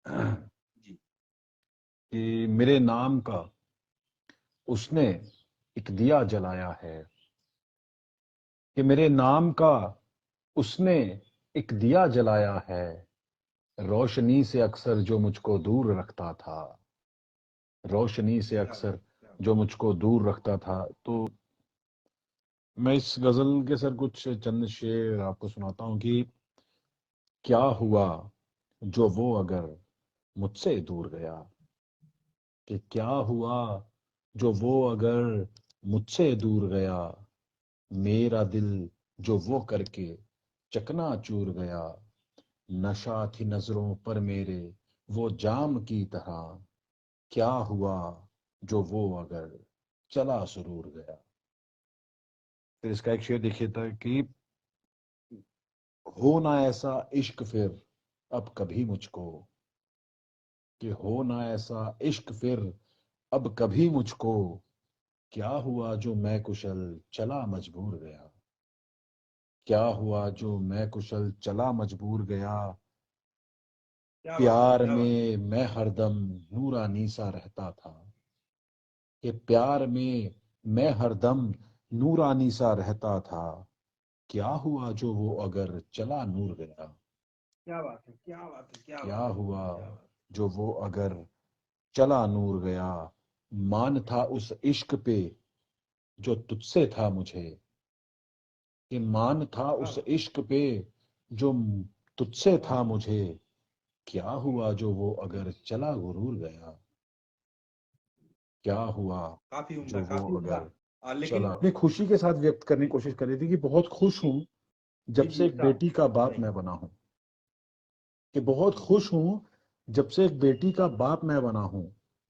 जी। कि मेरे नाम का उसने एक दिया जलाया है, कि मेरे नाम का उसने एक दिया जलाया है, रोशनी से अक्सर जो मुझको दूर रखता था, रोशनी से क्या बात अक्सर है, क्या जो मुझको दूर रखता था। तो मैं इस गजल के सर कुछ चंद शेर आपको सुनाता हूँ कि क्या हुआ जो वो अगर मुझसे दूर गया, कि क्या हुआ जो वो अगर मुझसे दूर गया, मेरा दिल जो वो करके चकनाचूर गया, नशा थी नजरों पर मेरे वो जाम की तरह, क्या हुआ जो वो अगर चला सुरूर गया। फिर इसका एक शेर देखिए था कि हो ना ऐसा इश्क फिर अब कभी मुझको, कि हो ना ऐसा इश्क फिर अब कभी मुझको, क्या हुआ जो मैं कुशल चला मजबूर गया, क्या हुआ जो मैं कुशल चला मजबूर गया, क्या बात है, प्यार क्या बात है। में मैं हरदम नूरानी सा रहता था, कि प्यार में मैं हरदम नूरानी सा रहता था, क्या हुआ जो वो अगर चला नूर गया, क्या बात है, क्या बात है, क्या क्या बात है, हुआ क्या बात जो वो अगर चला नूर गया, मान था उस इश्क पे जो तुझसे था मुझे, कि मान था क्या उस बात इश्क पे जो तुझसे था मुझे, क्या हुआ जो वो है। अगर चला गुरूर गया, क्या हुआ काफी उम्दा, जो वो काफी उम्दा। अगर लेकिन चला। अपनी खुशी के साथ व्यक्त करने की जी कोशिश करी थी कि बहुत खुश हूं जी जब जी, से एक इरशाद बेटी का बाप बताइए। मैं बना हूं, कि बहुत जी खुश हूं जब से एक बेटी का बाप मैं बना हूं,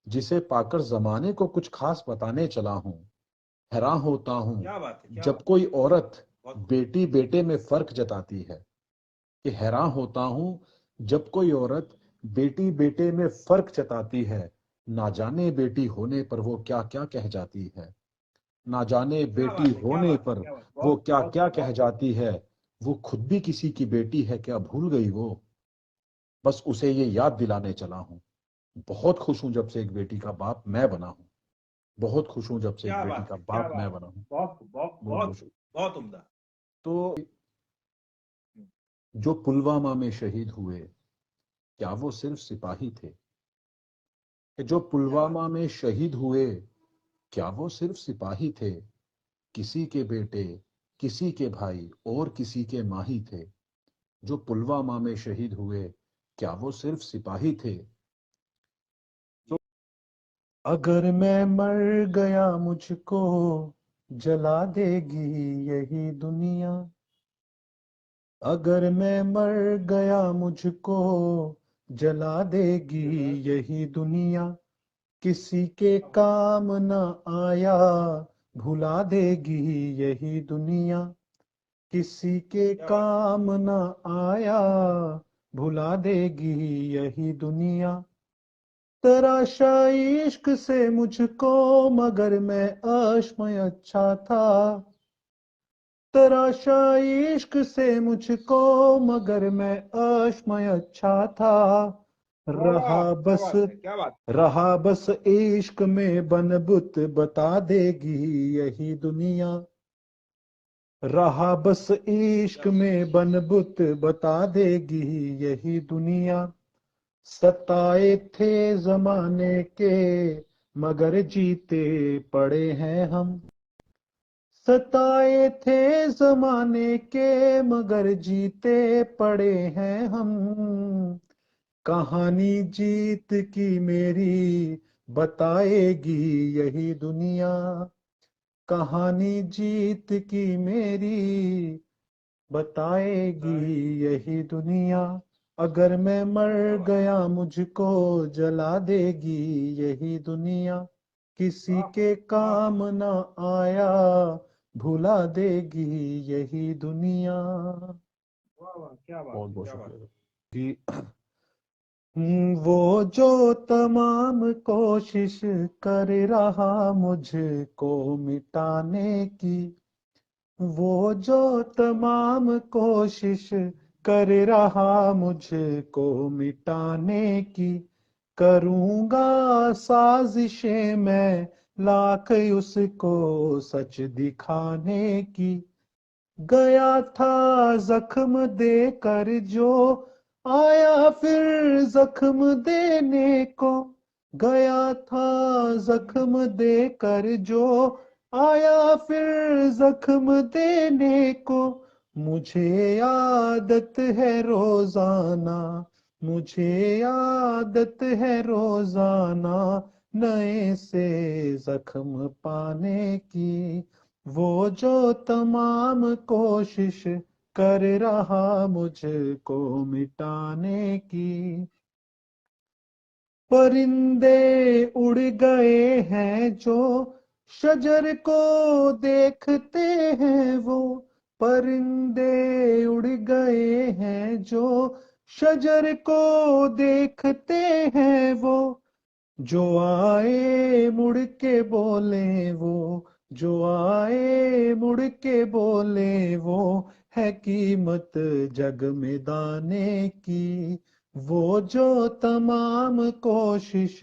जिसे पाकर जमाने को कुछ खास बताने चला हूं, हैरान होता हूं क्या बात है, क्या जब बात कोई औरत है, बहुत खूब। बेटी बेटे में फर्क जताती है, कि हैरान होता हूं जब कोई औरत बेटी बेटे में फर्क जताती है, ना जाने बेटी होने पर वो क्या क्या कह जाती है, ना जाने क्या बेटी बात है, क्या होने बात है, पर क्या बात, वो बहुत क्या बहुत क्या कह बहुत खूब। जाती है, वो खुद भी किसी की बेटी है क्या भूल गई वो, बस उसे ये याद दिलाने चला हूं। बहुत खुश हूं जब से एक बेटी का बाप मैं बना हूं, बहुत खुश हूं जब से एक क्या बेटी बात का है, क्या बाप मैं बात है, बना हूं। बहुत खूब, बहुत बहुत बहुत बहुत शुक्रिया। बहुत उम्दा। तो जो पुलवामा में शहीद हुए, क्या वो सिर्फ सिपाही थे, कि जो क्या बात पुलवामा में शहीद हुए, क्या वो सिर्फ सिपाही थे, किसी के बेटे, किसी के भाई और किसी के माही थे, जो पुलवामा में शहीद हुए, क्या वो सिर्फ सिपाही थे। है। तो अगर मैं मर गया मुझको जला देगी यही दुनिया, अगर मैं मर गया मुझको जला देगी यही दुनिया, किसी के काम न आया भुला देगी यही दुनिया, किसी के क्या बात है, काम न आया भुला देगी यही दुनिया, तराशा इश्क से मुझको मगर मैं अश्मय अच्छा था, तराशा इश्क से मुझको मगर मैं अश्मय अच्छा था, रहा वाह, क्या बस, बात है, क्या बात रहा बस इश्क में बन बुत बता देगी यही दुनिया, रहा बस है, इश्क क्या बात में बन बुत बता देगी यही दुनिया, सताए थे जमाने के मगर जीते पड़े हैं हम, सताए थे जमाने के मगर जीते पड़े हैं हम, कहानी जीत की मेरी बताएगी यही दुनिया, कहानी जीत की मेरी बताएगी यही दुनिया, अगर मैं मर बात। गया मुझको जला देगी यही दुनिया, किसी वाह के वाह वाह, काम न आया भुला देगी यही दुनिया। वाह वाह, क्या बात बहुत है, बहुत क्या बात शुक्रिया कि वो जो तमाम कोशिश कर रहा मुझको मिटाने की, वो जो तमाम कोशिश कर रहा मुझको मिटाने की। करूंगा साजिशें मैं लाख उसको सच दिखाने की। गया था जख्म देकर जो आया फिर जख्म देने को। गया था जख्म देकर जो आया फिर जख्म देने को। मुझे आदत है रोजाना, मुझे आदत है रोजाना नए से जख्म पाने की। वो जो तमाम कोशिश कर रहा मुझको मिटाने की। परिंदे उड़ गए हैं जो शजर को देखते हैं वो। परिंदे उड़ गए हैं जो शजर को देखते हैं वो। जो आए मुड़ के बोले वो, जो आए मुड़ के बोले वो है कीमत जग में दाने की। वो जो तमाम कोशिश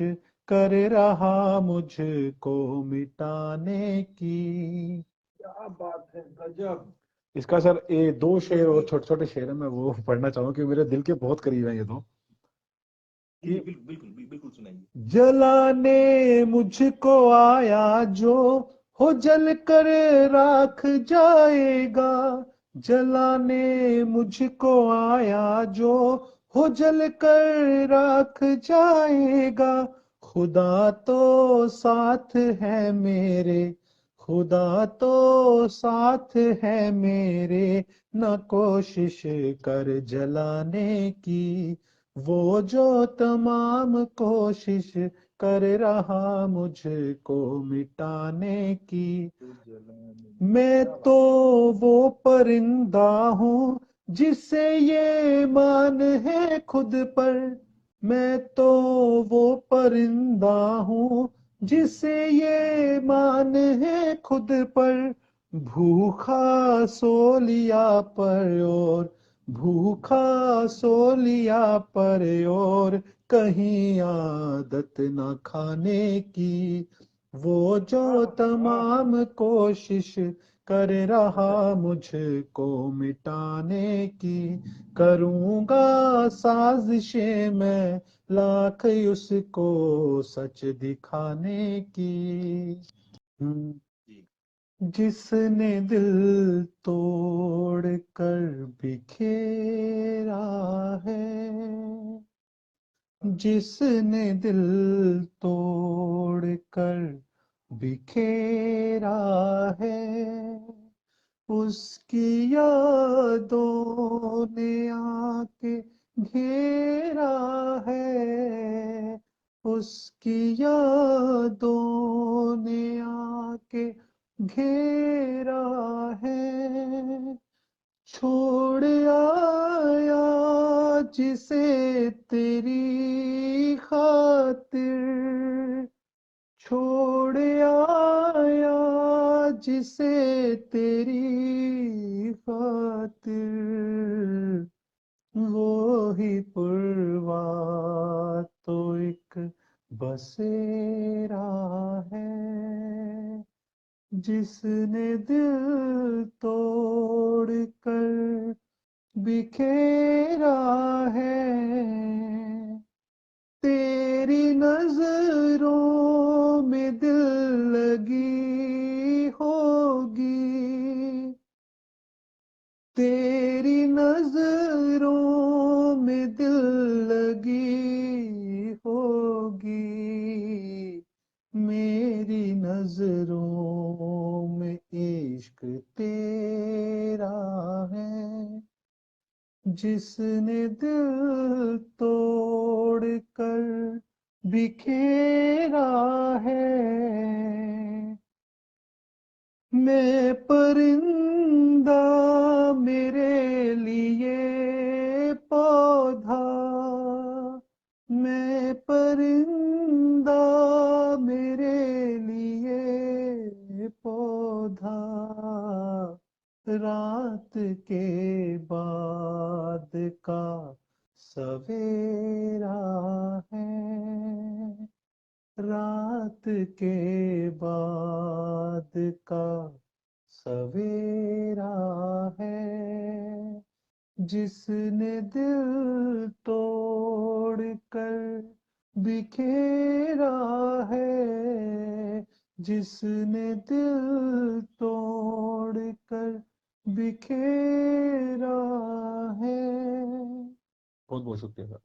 कर रहा मुझको मिटाने की। क्या बात है, गजब। इसका सर ये दो शेर और छोटे छोटे शेर है, मैं वो पढ़ना चाहूंगा क्योंकि मेरे दिल के बहुत करीब है ये दो। जी जी, बिल्कुल बिल्कुल बिल्कुल सुनाइए। जलाने मुझको आया जो हो जल कर राख जाएगा। जलाने मुझको आया जो हो जल कर राख जाएगा। खुदा तो साथ है मेरे, खुदा तो साथ है मेरे न कोशिश कर जलाने की। वो जो तमाम कोशिश कर रहा मुझको मिटाने की। मैं क्या तो बात वो परिंदा हूँ जिसे ये मान है खुद पर। मैं तो वो परिंदा हूँ जिसे ये मान है खुद पर। भूखा सो लिया पर और भूखा सो लिया पर और कहीं आदत न खाने की। वो जो वाह, तमाम कोशिश कर रहा मुझको मिटाने की। करूंगा साजिशें मैं लाख उसको सच दिखाने की। जी। जिसने दिल तोड़ कर बिखेरा है, जिसने दिल तोड़ कर बिखेरा है, उसकी यादों ने आके घेरा है। उसकी यादों ने आके घेरा है। छोड़ आया जिसे तेरी खातिर, छोड़ आया जिसे तेरी खातिर। वो ही पुरवा तो एक बसेरा है जिसने दिल तोड़ कर बिखेरा है। तेरी नजरों में दिल लगी होगी, तेरी नजरों में दिल लगी होगी। मेरी नजरों में इश्क तेरा है जिसने दिल तोड़ कर बिखेरा है। मैं परिंदा मेरे लिए पौधा, मैं परिंदा मेरे लिए पौधा। रात के बाद के बाद का सवेरा है, जिसने दिल तोड़ कर बिखेरा है, जिसने दिल तोड़ कर बिखेरा है। बहुत बहुत शुक्रिया सर।